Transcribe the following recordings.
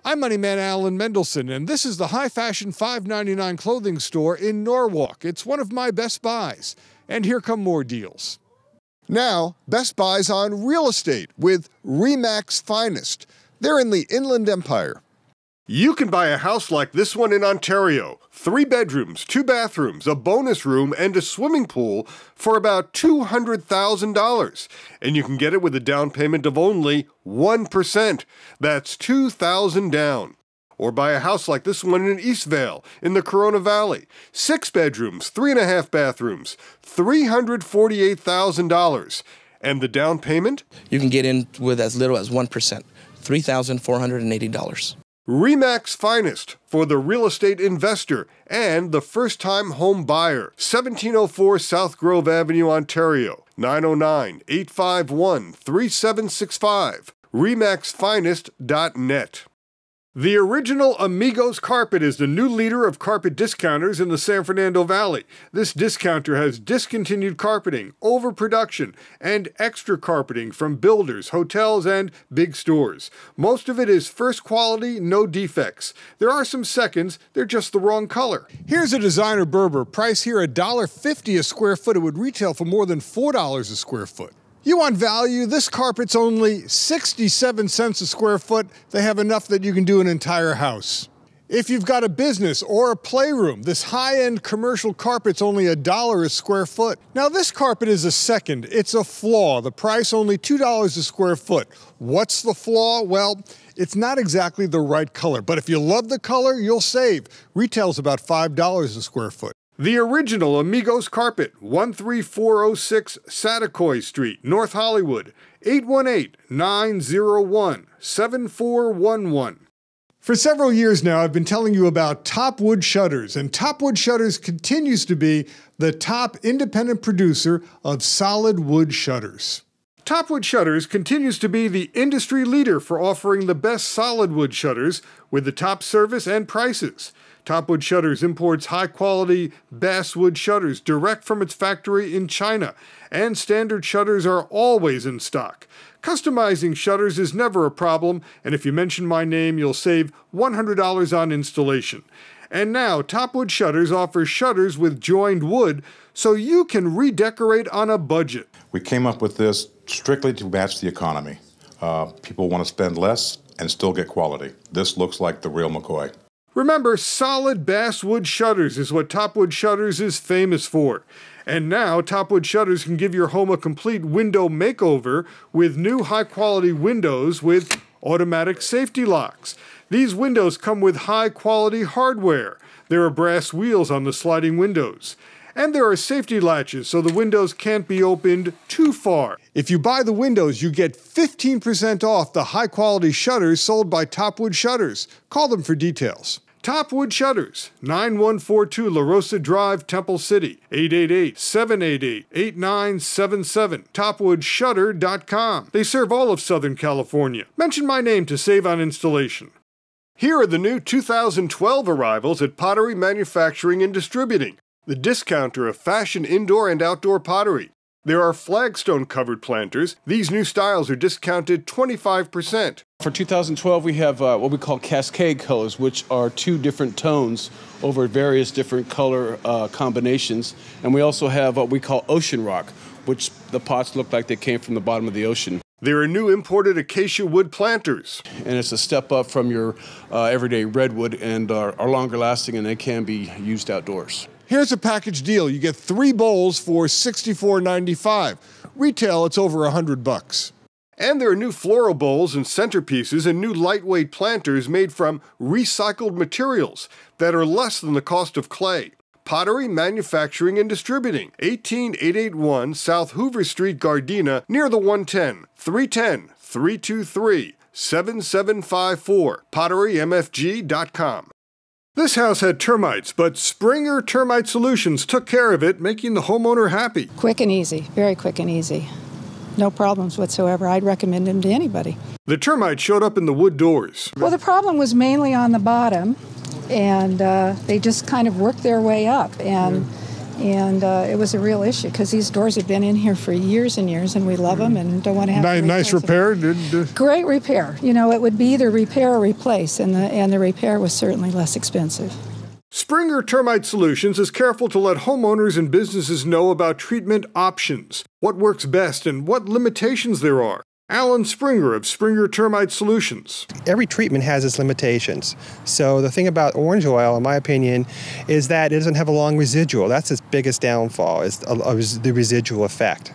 I'm Moneyman Alan Mendelson, and this is the high-fashion $5.99 clothing store in Norwalk. It's one of my best buys. And here come more deals. Now, Best Buy's on real estate with RE/MAX Finest. They're in the Inland Empire. You can buy a house like this one in Ontario. 3 bedrooms, 2 bathrooms, a bonus room, and a swimming pool for about $200,000. And you can get it with a down payment of only 1%. That's $2,000 down. Or buy a house like this one in Eastvale, in the Corona Valley. 6 bedrooms, 3.5 bathrooms, $348,000. And the down payment? You can get in with as little as 1%, $3,480. RE/MAX Finest for the real estate investor and the first-time home buyer. 1704 South Grove Avenue, Ontario. 909-851-3765. REMAXFinest.net. The original Amigos Carpet is the new leader of carpet discounters in the San Fernando Valley. This discounter has discontinued carpeting, overproduction, and extra carpeting from builders, hotels, and big stores. Most of it is first quality, no defects. There are some seconds, they're just the wrong color. Here's a designer Berber. Price here $1.50 a square foot. It would retail for more than $4 a square foot. You want value? This carpet's only 67 cents a square foot. They have enough that you can do an entire house. If you've got a business or a playroom, this high-end commercial carpet's only $1 a square foot. Now this carpet is a second. It's a flaw. The price only $2 a square foot. What's the flaw? Well, it's not exactly the right color, but if you love the color, you'll save. Retails about $5 a square foot. The original Amigos Carpet, 13406 Satakoy Street, North Hollywood, 818-901-7411. For several years now, I've been telling you about Top Wood Shutters, and Top Wood Shutters continues to be the top independent producer of solid wood shutters. Top Wood Shutters continues to be the industry leader for offering the best solid wood shutters with the top service and prices. Top Wood Shutters imports high-quality basswood shutters direct from its factory in China, and standard shutters are always in stock. Customizing shutters is never a problem, and if you mention my name, you'll save $100 on installation. And now, Top Wood Shutters offers shutters with joined wood, so you can redecorate on a budget. We came up with this strictly to match the economy. People want to spend less and still get quality. This looks like the real McCoy. Remember, solid basswood shutters is what Top Wood Shutters is famous for. And now, Top Wood Shutters can give your home a complete window makeover with new high-quality windows with automatic safety locks. These windows come with high-quality hardware. There are brass wheels on the sliding windows. And there are safety latches so the windows can't be opened too far. If you buy the windows, you get 15% off the high-quality shutters sold by Top Wood Shutters. Call them for details. Top Wood Shutters, 9142 La Rosa Drive, Temple City, 888-788-8977, topwoodshutter.com. They serve all of Southern California. Mention my name to save on installation. Here are the new 2012 arrivals at Pottery Manufacturing and Distributing, the discounter of fashion indoor and outdoor pottery. There are flagstone-covered planters. These new styles are discounted 25%. For 2012, we have what we call cascade colors, which are 2 different tones over various different color combinations. And we also have what we call ocean rock, which the pots look like they came from the bottom of the ocean. There are new imported acacia wood planters. And it's a step up from your everyday redwood and are longer lasting, and they can be used outdoors. Here's a package deal. You get 3 bowls for $64.95. Retail, it's over $100. And there are new floral bowls and centerpieces and new lightweight planters made from recycled materials that are less than the cost of clay. Pottery Manufacturing and Distributing, 18881 South Hoover Street, Gardena, near the 110, 310-323-7754, potterymfg.com. This house had termites, but Springer Termite Solutions took care of it, making the homeowner happy. Quick and easy, very quick and easy. No problems whatsoever. I'd recommend them to anybody. The termites showed up in the wood doors. Well, the problem was mainly on the bottom, and they just kind of worked their way up. And And it was a real issue because these doors have been in here for years and years, and we love them and don't want to have to Nice repair. Great repair. You know, it would be either repair or replace, and the repair was certainly less expensive. Springer Termite Solutions is careful to let homeowners and businesses know about treatment options, what works best, and what limitations there are. Alan Springer of Springer Termite Solutions. Every treatment has its limitations. So the thing about orange oil, in my opinion, is that it doesn't have a long residual. That's its biggest downfall, is the residual effect.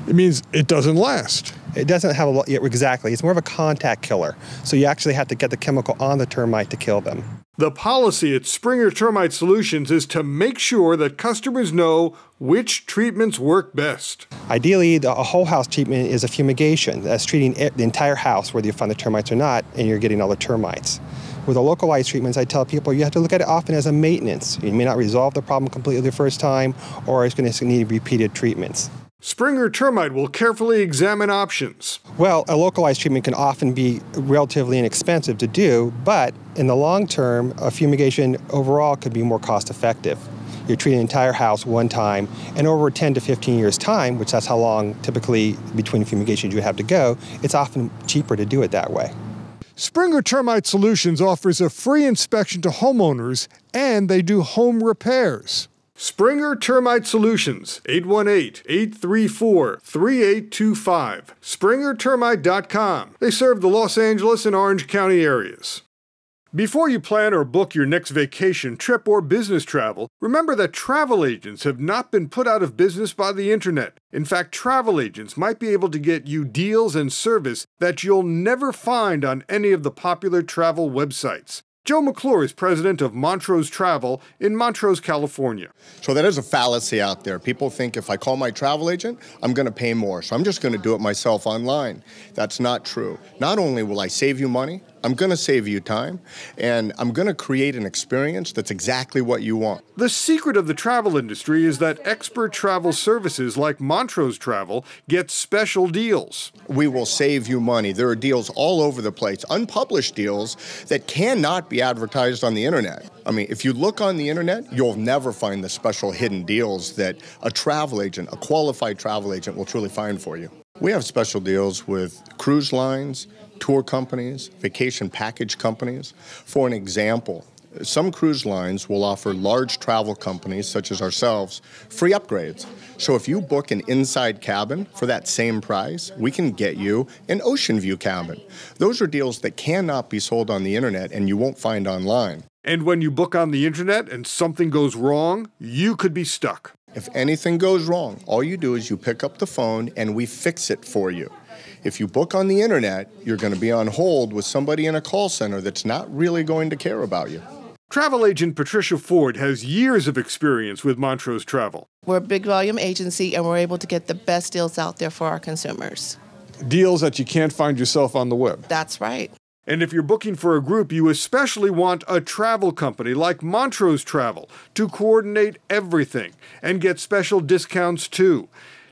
It means it doesn't last. It doesn't have exactly. It's more of a contact killer. So you actually have to get the chemical on the termite to kill them. The policy at Springer Termite Solutions is to make sure that customers know which treatments work best. Ideally, a whole house treatment is a fumigation. That's treating the entire house, whether you find the termites or not, and you're getting all the termites. With the localized treatments, I tell people you have to look at it often as a maintenance. You may not resolve the problem completely the first time, or it's going to need repeated treatments. Springer Termite will carefully examine options. Well, a localized treatment can often be relatively inexpensive to do, but in the long term, a fumigation overall could be more cost effective. You're treating the entire house one time, and over 10 to 15 years' time, which that's how long typically between fumigations you have to go, it's often cheaper to do it that way. Springer Termite Solutions offers a free inspection to homeowners, and they do home repairs. Springer Termite Solutions, 818-834-3825. SpringerTermite.com. They serve the Los Angeles and Orange County areas. Before you plan or book your next vacation, trip, or business travel, remember that travel agents have not been put out of business by the internet. In fact, travel agents might be able to get you deals and service that you'll never find on any of the popular travel websites. Joe McClure is president of Montrose Travel in Montrose, California. So that is a fallacy out there. People think if I call my travel agent, I'm going to pay more. So I'm just going to do it myself online. That's not true. Not only will I save you money, I'm going to save you time, and I'm going to create an experience that's exactly what you want. The secret of the travel industry is that expert travel services like Montrose Travel get special deals. We will save you money. There are deals all over the place, unpublished deals that cannot be advertised on the internet. I mean, if you look on the internet, you'll never find the special hidden deals that a travel agent, a qualified travel agent, will truly find for you. We have special deals with cruise lines, tour companies, vacation package companies. For an example, some cruise lines will offer large travel companies, such as ourselves, free upgrades. So if you book an inside cabin for that same price, we can get you an ocean view cabin. Those are deals that cannot be sold on the internet and you won't find online. And when you book on the internet and something goes wrong, you could be stuck. If anything goes wrong, all you do is you pick up the phone and we fix it for you. If you book on the internet, you're going to be on hold with somebody in a call center that's not really going to care about you. Travel agent Patricia Ford has years of experience with Montrose Travel. We're a big volume agency, and we're able to get the best deals out there for our consumers. Deals that you can't find yourself on the web. That's right. And if you're booking for a group, you especially want a travel company like Montrose Travel to coordinate everything and get special discounts too.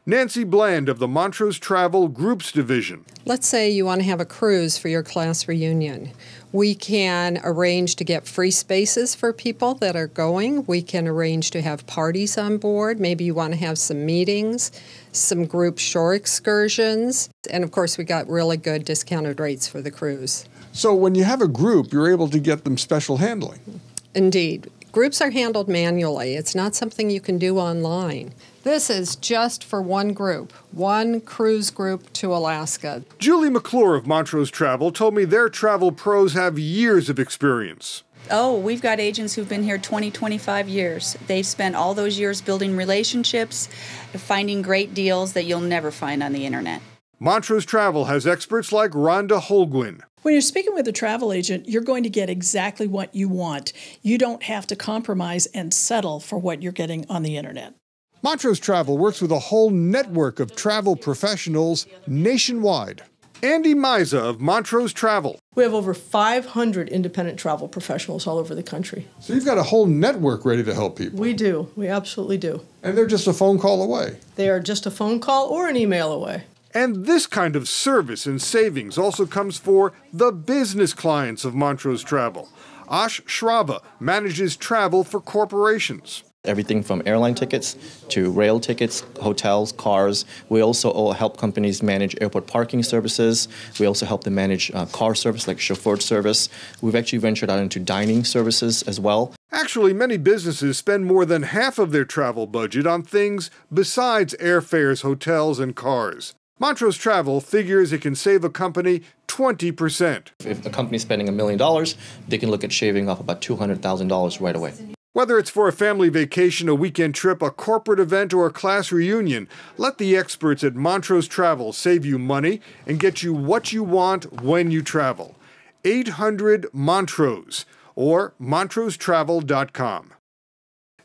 Nancy Bland of the Montrose Travel Groups Division. Let's say you want to have a cruise for your class reunion. We can arrange to get free spaces for people that are going. We can arrange to have parties on board. Maybe you want to have some meetings, some group shore excursions. And of course, we got really good discounted rates for the cruise. So when you have a group, you're able to get them special handling. Indeed. Groups are handled manually. It's not something you can do online. This is just for one group, one cruise group to Alaska. Julie McClure of Montrose Travel told me their travel pros have years of experience. Oh, we've got agents who've been here 20, 25 years. They've spent all those years building relationships, finding great deals that you'll never find on the internet. Montrose Travel has experts like Rhonda Holguin. When you're speaking with a travel agent, you're going to get exactly what you want. You don't have to compromise and settle for what you're getting on the internet. Montrose Travel works with a whole network of travel professionals nationwide. Andy Miza of Montrose Travel. We have over 500 independent travel professionals all over the country. So you've got a whole network ready to help people. We do. We absolutely do. And they're just a phone call away. They are just a phone call or an email away. And this kind of service and savings also comes for the business clients of Montrose Travel. Ash Shrava manages travel for corporations. Everything from airline tickets to rail tickets, hotels, cars. We also help companies manage airport parking services. We also help them manage car service like chauffeur service. We've actually ventured out into dining services as well. Actually, many businesses spend more than half of their travel budget on things besides airfares, hotels, and cars. Montrose Travel figures it can save a company 20%. If a company's spending $1 million, they can look at shaving off about $200,000 right away. Whether it's for a family vacation, a weekend trip, a corporate event, or a class reunion, let the experts at Montrose Travel save you money and get you what you want when you travel. 800-MONTROSE or montrosetravel.com.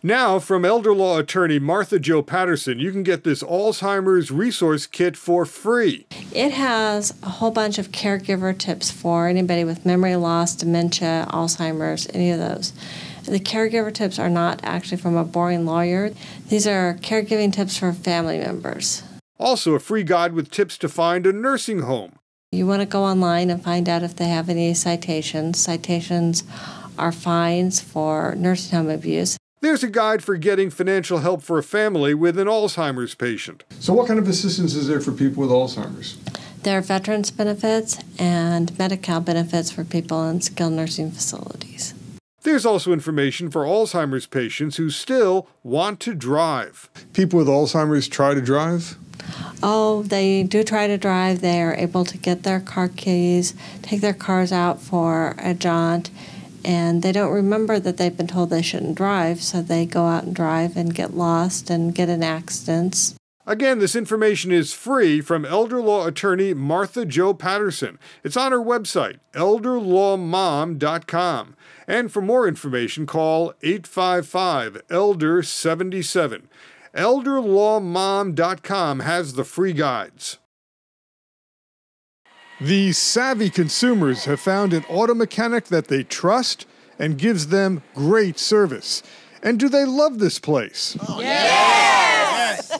Now, from elder law attorney Martha Jo Patterson, you can get this Alzheimer's resource kit for free. It has a whole bunch of caregiver tips for anybody with memory loss, dementia, Alzheimer's, any of those. The caregiver tips are not actually from a boring lawyer. These are caregiving tips for family members. Also, a free guide with tips to find a nursing home. You want to go online and find out if they have any citations. Citations are fines for nursing home abuse. There's a guide for getting financial help for a family with an Alzheimer's patient. So what kind of assistance is there for people with Alzheimer's? There are veterans benefits and Medi-Cal benefits for people in skilled nursing facilities. There's also information for Alzheimer's patients who still want to drive. People with Alzheimer's try to drive? Oh, they do try to drive. They are able to get their car keys, take their cars out for a jaunt, and they don't remember that they've been told they shouldn't drive, so they go out and drive and get lost and get in accidents. Again, this information is free from elder law attorney Martha Jo Patterson. It's on her website, elderlawmom.com. And for more information, call 855-ELDER-77. elderlawmom.com has the free guides. These savvy consumers have found an auto mechanic that they trust and gives them great service. And do they love this place? Oh, yes!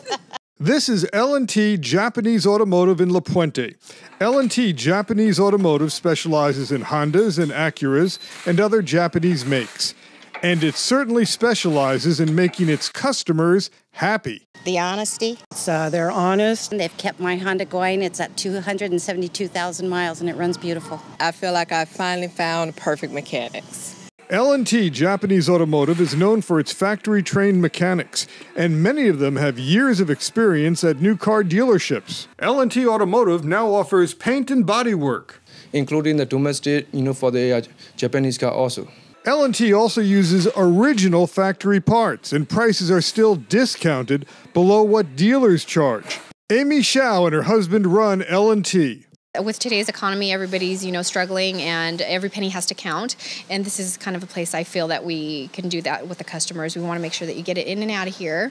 This is L&T Japanese Automotive in La Puente. L&T Japanese Automotive specializes in Hondas and Acuras and other Japanese makes. And it certainly specializes in making its customers happy. The honesty. They're honest. They've kept my Honda going. It's at 272,000 miles, and it runs beautiful. I feel like I finally found perfect mechanics. L&T Japanese Automotive is known for its factory-trained mechanics, and many of them have years of experience at new car dealerships. L&T Automotive now offers paint and body work, including the domestic, for the Japanese car also. L&T also uses original factory parts, and prices are still discounted below what dealers charge. Amy Shao and her husband run L&T. With today's economy, everybody's, struggling and every penny has to count. And this is kind of a place I feel that we can do that with the customers. We want to make sure that you get it in and out of here,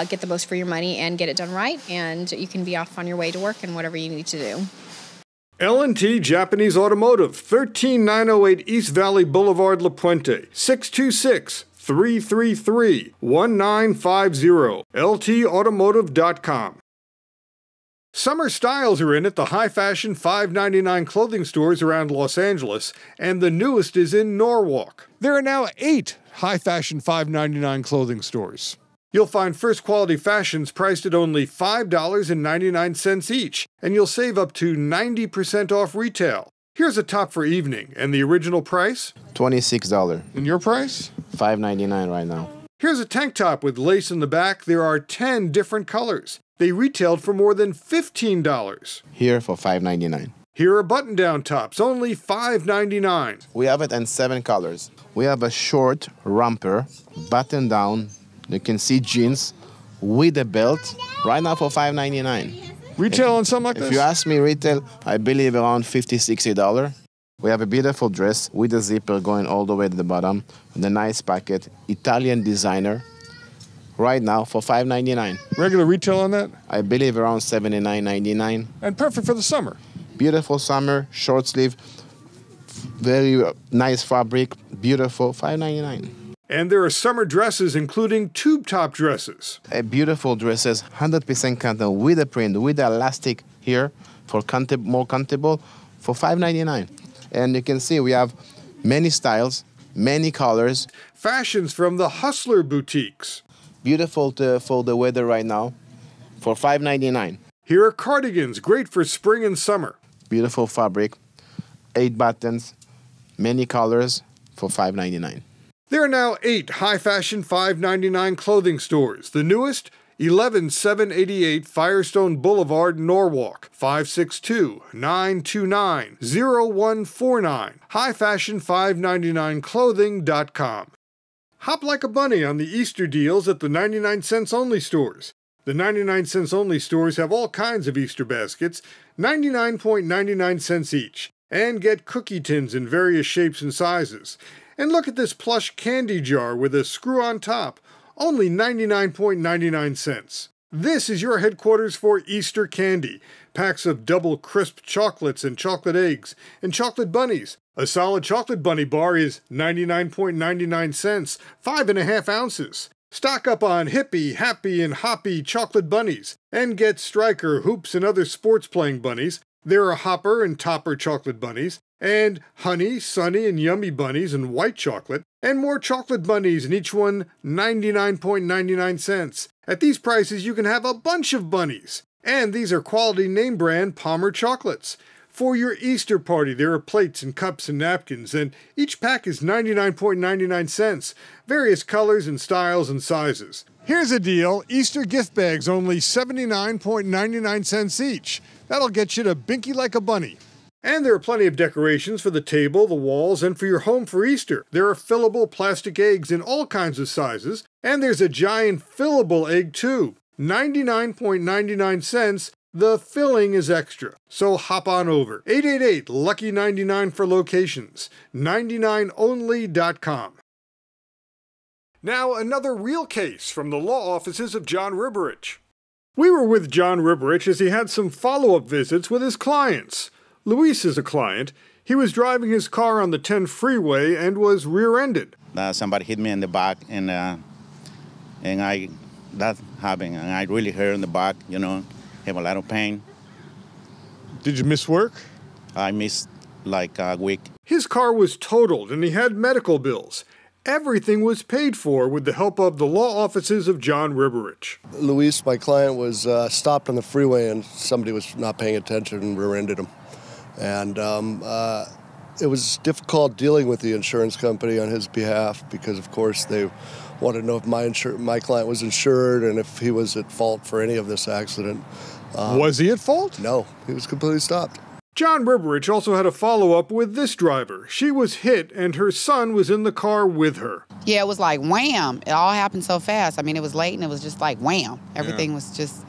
get the most for your money and get it done right. And you can be off on your way to work and whatever you need to do. L&T Japanese Automotive, 13908 East Valley Boulevard, La Puente, 626-333-1950, ltautomotive.com. Summer styles are in at the high-fashion $5.99 clothing stores around Los Angeles, and the newest is in Norwalk. There are now 8 high-fashion $5.99 clothing stores. You'll find first-quality fashions priced at only $5.99 each, and you'll save up to 90% off retail. Here's a top for evening, and the original price? $26. And your price? $5.99 right now. Here's a tank top with lace in the back. There are 10 different colors. They retailed for more than $15. Here for $5.99. Here are button-down tops, only $5.99. We have it in 7 colors. We have a short romper, button-down. You can see jeans with a belt right now for $5.99. Retail on something like this? If you ask me retail, I believe around $50, $60. We have a beautiful dress with a zipper going all the way to the bottom, with a nice pocket, Italian designer, right now for $5.99. Regular retail on that? I believe around $79.99. And perfect for the summer. Beautiful summer, short sleeve, very nice fabric, beautiful, $5.99. And there are summer dresses, including tube-top dresses. Beautiful dresses, 100% cotton, with a print, with the elastic here, for more comfortable, for $5.99. And you can see we have many styles, many colors. Fashions from the Hustler boutiques. Beautiful for the weather right now, for $5.99. Here are cardigans, great for spring and summer. Beautiful fabric, 8 buttons, many colors, for $5.99. There are now 8 high-fashion $5.99 clothing stores. The newest, 11788 Firestone Boulevard, Norwalk, 562-929-0149, highfashion599clothing.com. Hop like a bunny on the Easter deals at the 99 cents only stores. The 99 cents only stores have all kinds of Easter baskets, 99.99 cents each, and get cookie tins in various shapes and sizes. And look at this plush candy jar with a screw on top, only 99.99 cents. This is your headquarters for Easter candy. Packs of double crisp chocolates and chocolate eggs and chocolate bunnies. A solid chocolate bunny bar is 99.99 cents, 5.5 ounces. Stock up on Hippie, Happy, and Hoppy chocolate bunnies, and get Striker, Hoops, and other sports-playing bunnies. There are Hopper and Topper chocolate bunnies, and Honey, Sunny, and Yummy bunnies and white chocolate, and more chocolate bunnies, and each one 99.99 cents. At these prices, you can have a bunch of bunnies. And these are quality name brand Palmer chocolates. For your Easter party, there are plates and cups and napkins, and each pack is 99.99 cents. Various colors and styles and sizes. Here's a deal. Easter gift bags only 79.99 cents each. That'll get you to binky like a bunny. And there are plenty of decorations for the table, the walls, and for your home for Easter. There are fillable plastic eggs in all kinds of sizes, and there's a giant fillable egg too. 99.99 cents. The filling is extra, so hop on over. 888-LUCKY99 for locations. 99only.com. Now another real case from the law offices of John Riberich. We were with John Riberich as he had some follow-up visits with his clients. Luis is a client. He was driving his car on the 10 freeway and was rear-ended. Somebody hit me in the back, and that happened, and I really hurt in the back, have a lot of pain. Did you miss work? I missed like a week. His car was totaled and he had medical bills. Everything was paid for with the help of the law offices of John Riberich. Luis, my client, was stopped on the freeway and somebody was not paying attention and rear-ended him. And it was difficult dealing with the insurance company on his behalf because, of course, they wanted to know if my client was insured and if he was at fault for any of this accident. Was he at fault? No, he was completely stopped. John Riberich also had a follow-up with this driver. She was hit and her son was in the car with her. Yeah, it was like wham. It all happened so fast. I mean, it was late and it was just like wham. Everything was just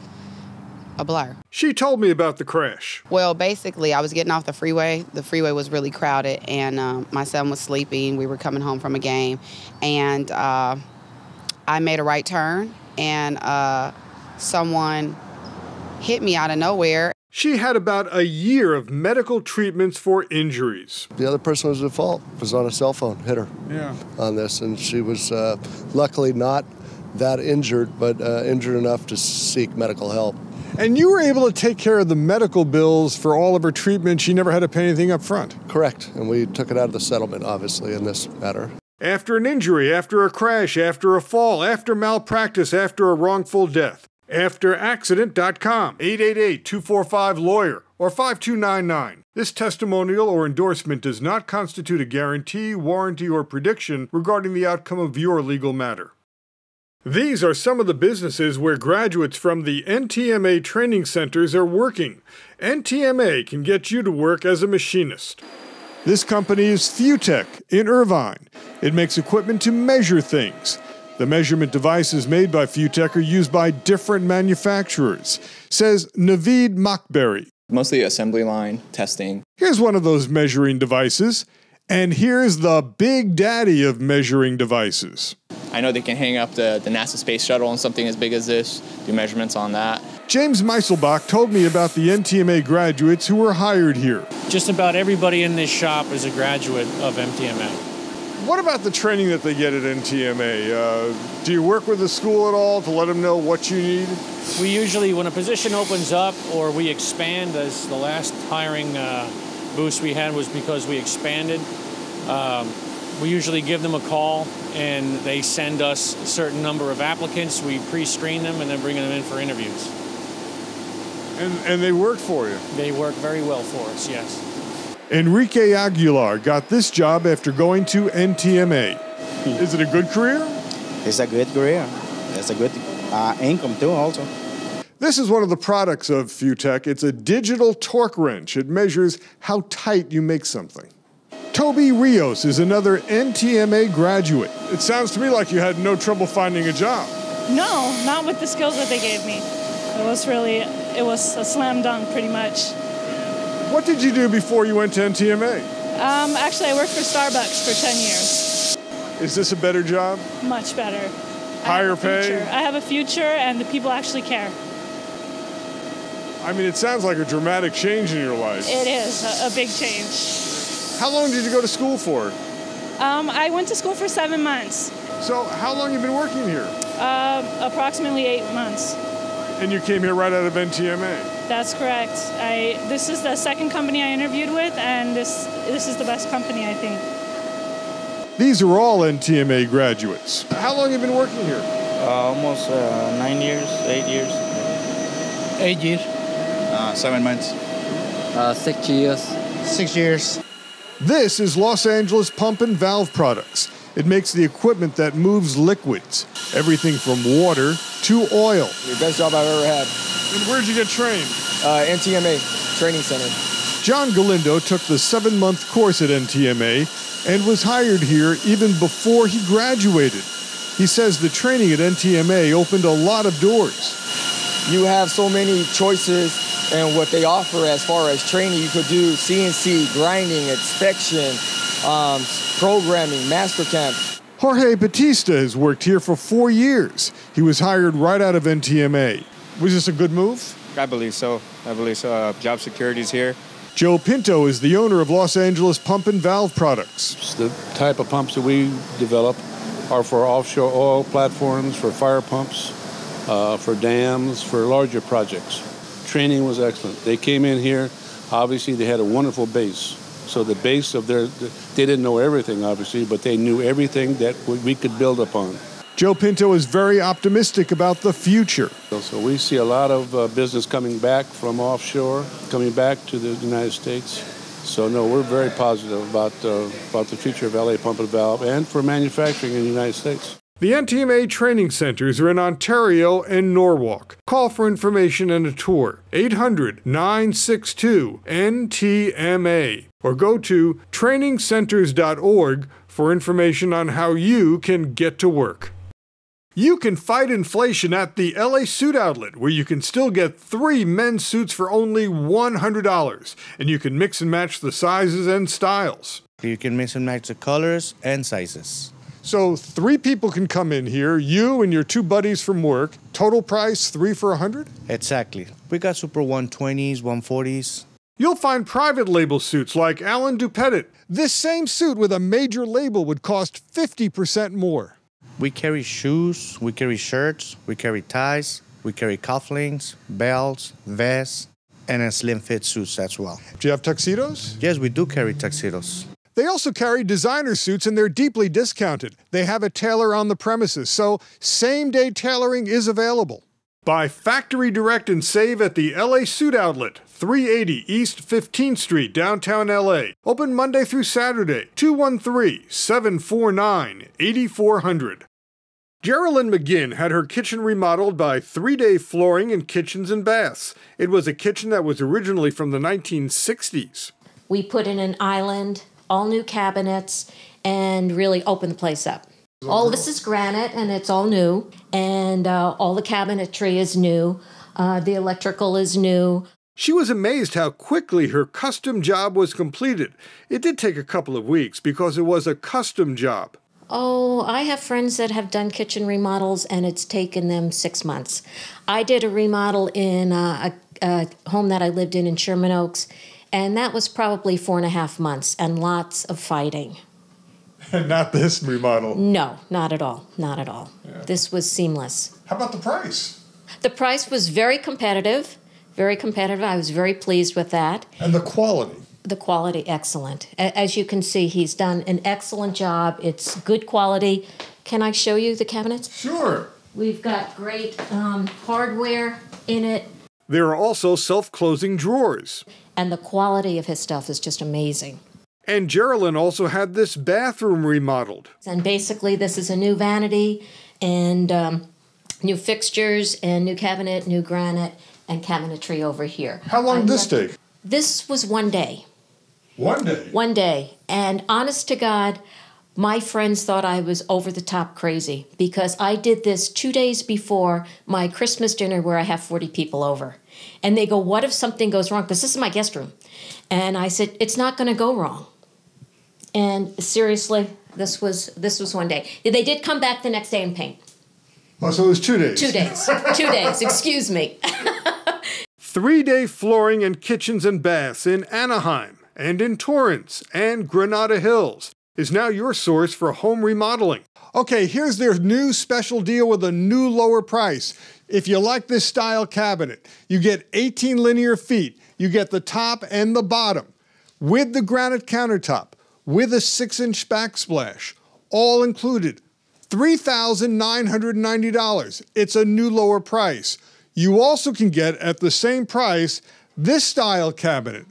a blur. She told me about the crash. Well, basically, I was getting off the freeway. The freeway was really crowded and my son was sleeping. We were coming home from a game and I made a right turn and someone hit me out of nowhere. She had about a year of medical treatments for injuries. The other person was at fault, was on a cell phone, hit her on this, and she was luckily not that injured, but injured enough to seek medical help. And you were able to take care of the medical bills for all of her treatment. She never had to pay anything up front. Correct, and we took it out of the settlement, obviously, in this matter. After an injury, after a crash, after a fall, after malpractice, after a wrongful death. AfterAccident.com, 888-245-LAWYER, or 5299. This testimonial or endorsement does not constitute a guarantee, warranty, or prediction regarding the outcome of your legal matter. These are some of the businesses where graduates from the NTMA training centers are working. NTMA can get you to work as a machinist. This company is Futech in Irvine. It makes equipment to measure things. The measurement devices made by Futech are used by different manufacturers, says Naveed Makberi. Mostly assembly line, testing. Here's one of those measuring devices, and here's the big daddy of measuring devices. I know they can hang up the NASA Space Shuttle on something as big as this, do measurements on that. James Meiselbach told me about the NTMA graduates who were hired here. Just about everybody in this shop is a graduate of NTMA. What about the training that they get at NTMA? Do you work with the school at all to let them know what you need? We usually, when a position opens up or we expand, as the last hiring boost we had was because we expanded, We usually give them a call, and they send us a certain number of applicants. We pre-screen them and then bring them in for interviews. And they work for you? They work very well for us, yes. Enrique Aguilar got this job after going to NTMA. Is it a good career? It's a good career. It's a good income too also. This is one of the products of FUTech. It's a digital torque wrench. It measures how tight you make something. Toby Rios is another NTMA graduate. It sounds to me like you had no trouble finding a job. No, not with the skills that they gave me. It was a slam dunk pretty much. What did you do before you went to NTMA? Actually, I worked for Starbucks for 10 years. Is this a better job? Much better. Higher pay? I have a future, and the people actually care. I mean, it sounds like a dramatic change in your life. It is a big change. How long did you go to school for? I went to school for 7 months. So how long have you been working here? Approximately 8 months. And you came here right out of NTMA? That's correct. This is the second company I interviewed with, and this is the best company, I think. These are all NTMA graduates. How long have you been working here? Almost 9 years, 8 years. 8 years. 7 months. 6 years. 6 years. This is Los Angeles Pump and Valve Products. It makes the equipment that moves liquids, everything from water to oil. The best job I've ever had. And where'd you get trained? NTMA Training Center. John Galindo took the 7-month course at NTMA and was hired here even before he graduated. He says the training at NTMA opened a lot of doors. You have so many choices and what they offer as far as training. You could do CNC, grinding, inspection, programming, master camp. Jorge Batista has worked here for 4 years. He was hired right out of NTMA. Was this a good move? I believe so. Job security is here. Joe Pinto is the owner of Los Angeles Pump and Valve Products. The type of pumps that we develop are for offshore oil platforms, for fire pumps, for dams, for larger projects. Training was excellent. They came in here, obviously they had a wonderful base. So the base of they didn't know everything, obviously, but they knew everything that we could build upon. Joe Pinto is very optimistic about the future. So we see a lot of business coming back from offshore, coming back to the United States. So no, we're very positive about the future of LA Pump and Valve and for manufacturing in the United States. The NTMA training centers are in Ontario and Norwalk. Call for information and a tour. 800-962-NTMA or go to trainingcenters.org for information on how you can get to work. You can fight inflation at the LA Suit Outlet, where you can still get 3 men's suits for only $100, and you can mix and match the sizes and styles. You can mix and match the colors and sizes. So 3 people can come in here, you and your 2 buddies from work. Total price, 3 for $100? Exactly. We got Super 120s, 140s. You'll find private label suits like Alan Dupettit. This same suit with a major label would cost 50% more. We carry shoes, we carry shirts, we carry ties, we carry cufflinks, belts, vests, and slim fit suits as well. Do you have tuxedos? Yes, we do carry tuxedos. They also carry designer suits, and they're deeply discounted. They have a tailor on the premises, so same-day tailoring is available. Buy factory direct and save at the LA Suit Outlet, 380 East 15th Street, downtown LA. Open Monday through Saturday, 213-749-8400. Geraldine McGinn had her kitchen remodeled by 3-day flooring and kitchens and baths. It was a kitchen that was originally from the 1960s. We put in an island, all new cabinets, and really opened the place up. All this is granite, and it's all new, and all the cabinetry is new. The electrical is new. She was amazed how quickly her custom job was completed. It did take a couple of weeks because it was a custom job. Oh, I have friends that have done kitchen remodels, and it's taken them 6 months. I did a remodel in a home that I lived in Sherman Oaks, and that was probably 4.5 months, and lots of fighting. And not this remodel? No, not at all. Not at all. Yeah. This was seamless. How about the price? The price was very competitive. Very competitive. I was very pleased with that. And the quality? The quality, excellent. As you can see, he's done an excellent job. It's good quality. Can I show you the cabinets? Sure. We've got great hardware in it. There are also self-closing drawers. And the quality of his stuff is just amazing. And Geraldine also had this bathroom remodeled. And basically, this is a new vanity and new fixtures and new cabinet, new granite, and cabinetry over here. How long did this take? This was 1 day. 1 day? 1 day. And honest to God, my friends thought I was over the top crazy because I did this 2 days before my Christmas dinner where I have 40 people over. And they go, what if something goes wrong? Because this is my guest room. And I said, it's not going to go wrong. And seriously, this was 1 day. They did come back the next day and paint. Oh, so it was 2 days. 2 days. 2 days, excuse me. 3-day flooring and kitchens and baths in Anaheim and in Torrance and Granada Hills is now your source for home remodeling. Okay, here's their new special deal with a new lower price. If you like this style cabinet, you get 18 linear feet. You get the top and the bottom with the granite countertop, with a 6-inch backsplash, all included, $3,990. It's a new lower price. You also can get at the same price this style cabinet.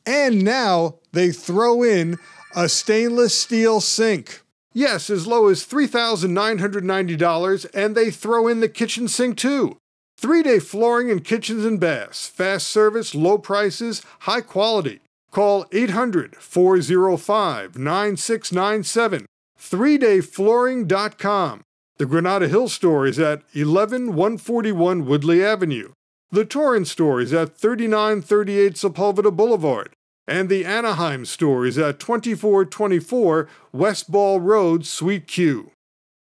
And now they throw in a stainless steel sink. Yes, as low as $3,990, and they throw in the kitchen sink too. 3-day flooring in kitchens and baths, fast service, low prices, high quality. Call 800-405-9697, 3dayflooring.com. The Granada Hills store is at 11141 Woodley Avenue. The Torrance store is at 3938 Sepulveda Boulevard. And the Anaheim store is at 2424 West Ball Road, Suite Q.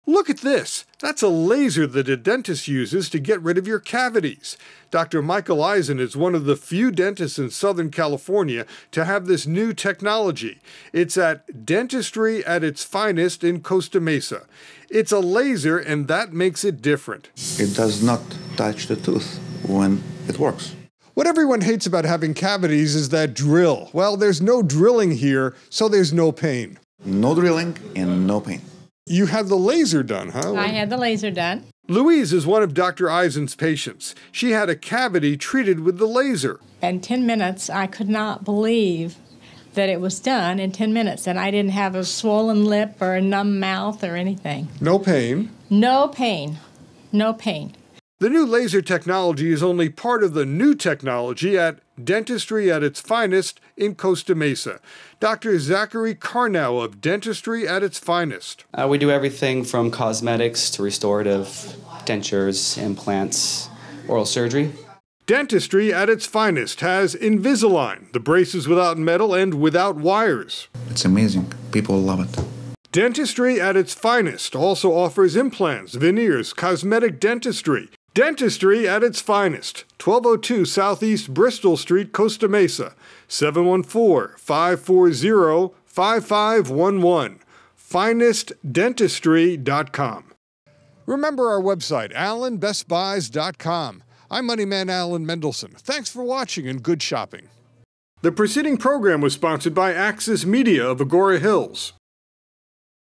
Look at this. That's a laser that a dentist uses to get rid of your cavities. Dr. Michael Eisen is one of the few dentists in Southern California to have this new technology. It's at Dentistry at its Finest in Costa Mesa. It's a laser, and that makes it different. It does not touch the tooth when it works. What everyone hates about having cavities is that drill. Well, there's no drilling here, so there's no pain. No drilling and no pain. You had the laser done, huh? I had the laser done. Louise is one of Dr. Eisen's patients. She had a cavity treated with the laser. In 10 minutes, I could not believe that it was done in 10 minutes, and I didn't have a swollen lip or a numb mouth or anything. No pain? No pain. No pain. The new laser technology is only part of the new technology at Dentistry at its Finest in Costa Mesa. Dr. Zachary Carnow of Dentistry at its Finest. We do everything from cosmetics to restorative, dentures, implants, oral surgery. Dentistry at its Finest has Invisalign, the braces without metal and without wires. It's amazing. People love it. Dentistry at its Finest also offers implants, veneers, cosmetic dentistry. Dentistry at its Finest, 1202 Southeast Bristol Street, Costa Mesa, 714-540-5511, finestdentistry.com. Remember our website, AllenBestBuys.com. I'm Moneyman Alan Mendelson. Thanks for watching and good shopping. The preceding program was sponsored by Axis Media of Agora Hills.